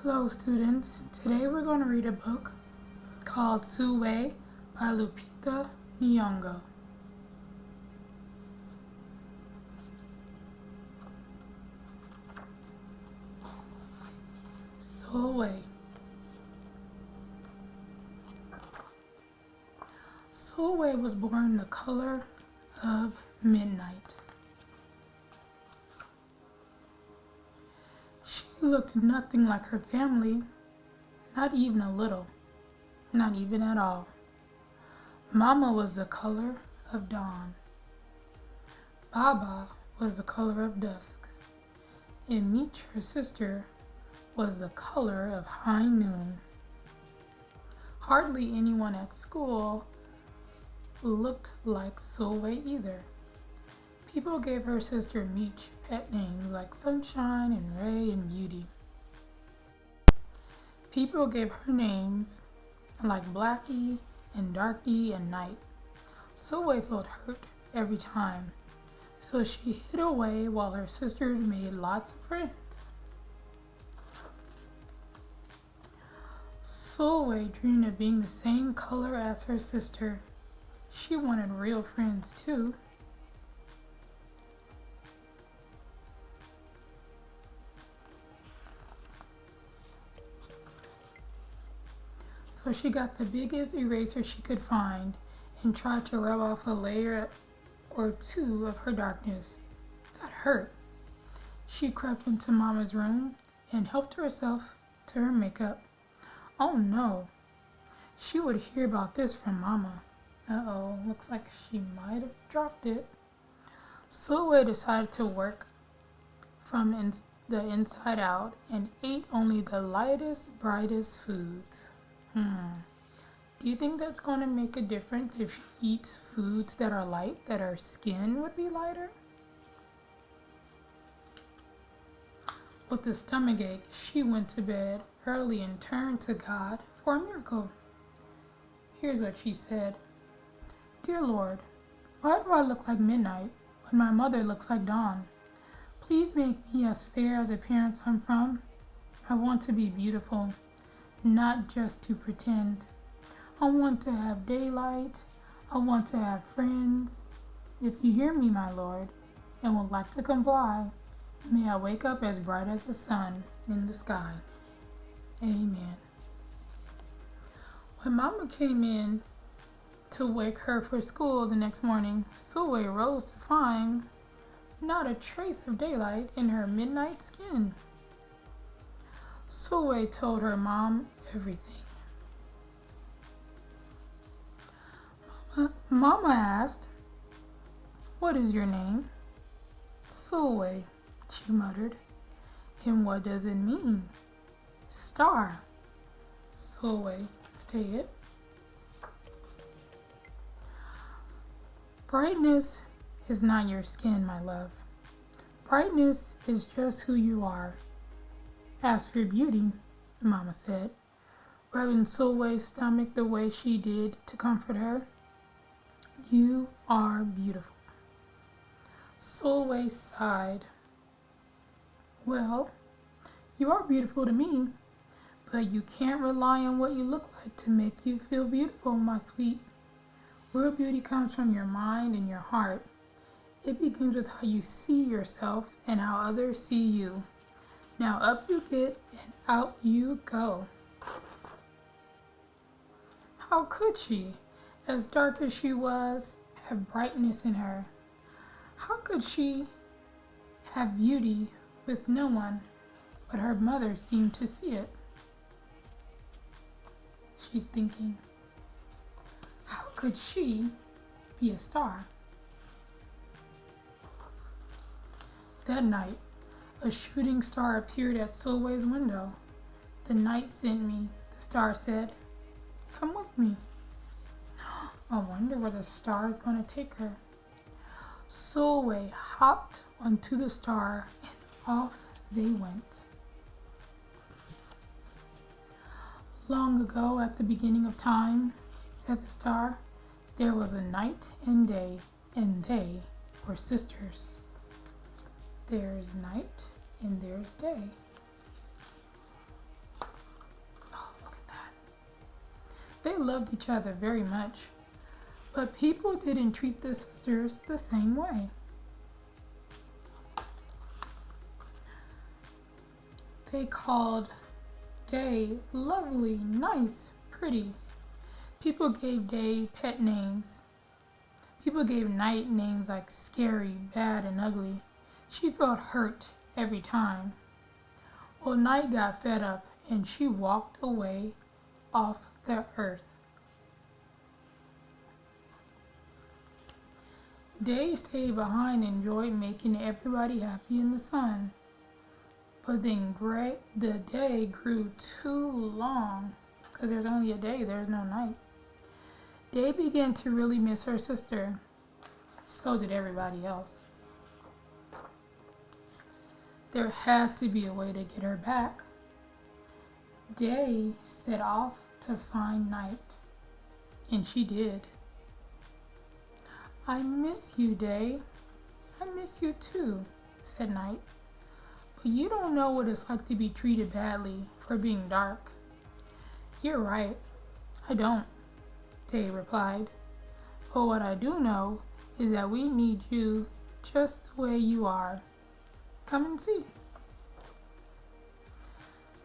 Hello students, today we're going to read a book called Sulwe by Lupita Nyong'o. Sulwe. Sulwe was born the color of midnight. She looked nothing like her family, not even a little, not even at all. Mama was the color of dawn. Baba was the color of dusk. And Meech, her sister, was the color of high noon. Hardly anyone at school looked like Sulwe either. People gave her sister Meech pet names like Sunshine and Ray and Beauty. People gave her names like Blackie and Darky and Night. Sulwe felt hurt every time, so she hid away while her sisters made lots of friends. Sulwe dreamed of being the same color as her sister. She wanted real friends too. So she got the biggest eraser she could find and tried to rub off a layer or two of her darkness. That hurt. She crept into Mama's room and helped herself to her makeup. Oh no, she would hear about this from Mama. Uh-oh, looks like she might have dropped it. Sulwe decided to work from the inside out and ate only the lightest, brightest foods. Do you think that's going to make a difference if she eats foods that are light, that her skin would be lighter? With a stomachache, she went to bed early and turned to God for a miracle. Here's what she said. Dear Lord, why do I look like midnight when my mother looks like dawn? Please make me as fair as the parents I'm from. I want to be beautiful, not just to pretend. I want to have daylight. I want to have friends. If you hear me, my Lord, and would like to comply, may I wake up as bright as the sun in the sky. Amen. When Mama came in to wake her for school the next morning, Sulwe rose to find not a trace of daylight in her midnight skin. Sulwe told her mom everything. Mama asked, "What is your name?" "Sulwe," she muttered. "And what does it mean?" "Star," Sulwe stated. Brightness is not your skin, my love. Brightness is just who you are. As for beauty, Mama said, rubbing Sulwe's stomach the way she did to comfort her, you are beautiful. Sulwe sighed. Well, you are beautiful to me, but you can't rely on what you look like to make you feel beautiful, my sweet. Real beauty comes from your mind and your heart. It begins with how you see yourself and how others see you. Now up you get and out you go. How could she, as dark as she was, have brightness in her? How could she have beauty with no one but her mother seemed to see it? She's thinking, how could she be a star? That night, a shooting star appeared at Sulwe's window. "The night sent me," the star said. "Come with me." I wonder where the star is going to take her. Sulwe hopped onto the star and off they went. Long ago, at the beginning of time, said the star, there was a night and day, and they were sisters. There's night and there's day. They loved each other very much, but people didn't treat the sisters the same way. They called Day lovely, nice, pretty. People gave Day pet names. People gave Night names like scary, bad, and ugly. She felt hurt every time. Well, Night got fed up and she walked away off the earth. Day stayed behind and enjoyed making everybody happy in the sun. But then the day grew too long, because there's only a day, there's no night. Day began to really miss her sister. So did everybody else. There had to be a way to get her back. Day set off to find Night, and she did. I miss you, Day. I miss you too, said Night. But you don't know what it's like to be treated badly for being dark. You're right, I don't, Day replied. But what I do know is that we need you just the way you are. Come and see.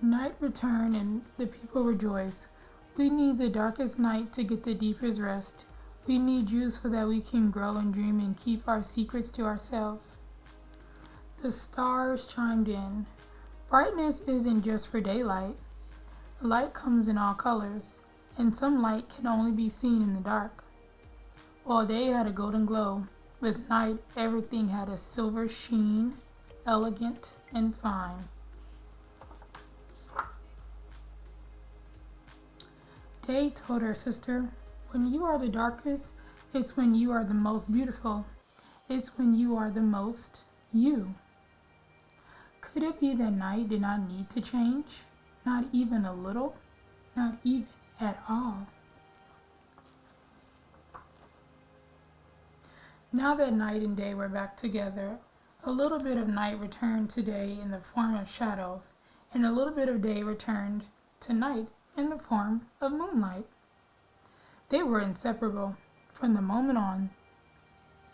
Night returned and the people rejoiced. We need the darkest night to get the deepest rest. We need you so that we can grow and dream and keep our secrets to ourselves. The stars chimed in. Brightness isn't just for daylight. Light comes in all colors, and some light can only be seen in the dark. While day had a golden glow, with night everything had a silver sheen, elegant and fine. Day told her sister, when you are the darkest, it's when you are the most beautiful. It's when you are the most you. Could it be that night did not need to change? Not even a little? Not even at all. Now that night and day were back together, a little bit of night returned to day in the form of shadows, and a little bit of day returned to night in the form of moonlight. They were inseparable from the moment on,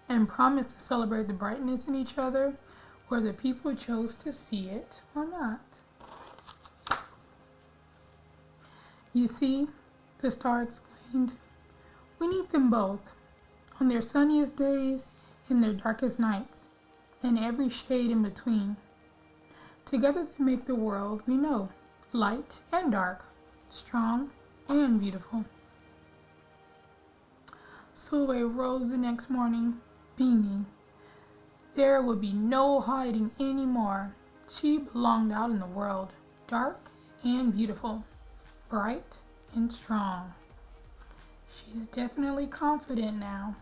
and promised to celebrate the brightness in each other, whether people chose to see it or not. You see, the star exclaimed, we need them both, on their sunniest days and their darkest nights, and every shade in between. Together they make the world we know, light and dark, strong and beautiful. Sulwe rose the next morning, beaming. There would be no hiding anymore. She belonged out in the world, dark and beautiful, bright and strong. She's definitely confident now.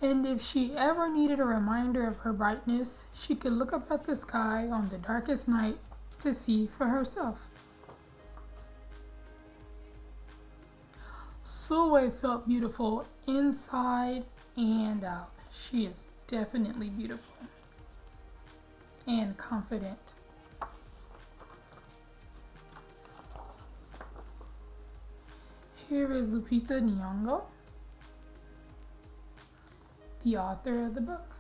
And if she ever needed a reminder of her brightness, she could look up at the sky on the darkest night to see for herself. Sulwe felt beautiful inside and out. She is definitely beautiful and confident. Here is Lupita Nyong'o, the author of the book,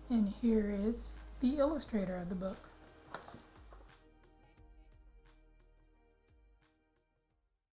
and here is the illustrator of the book.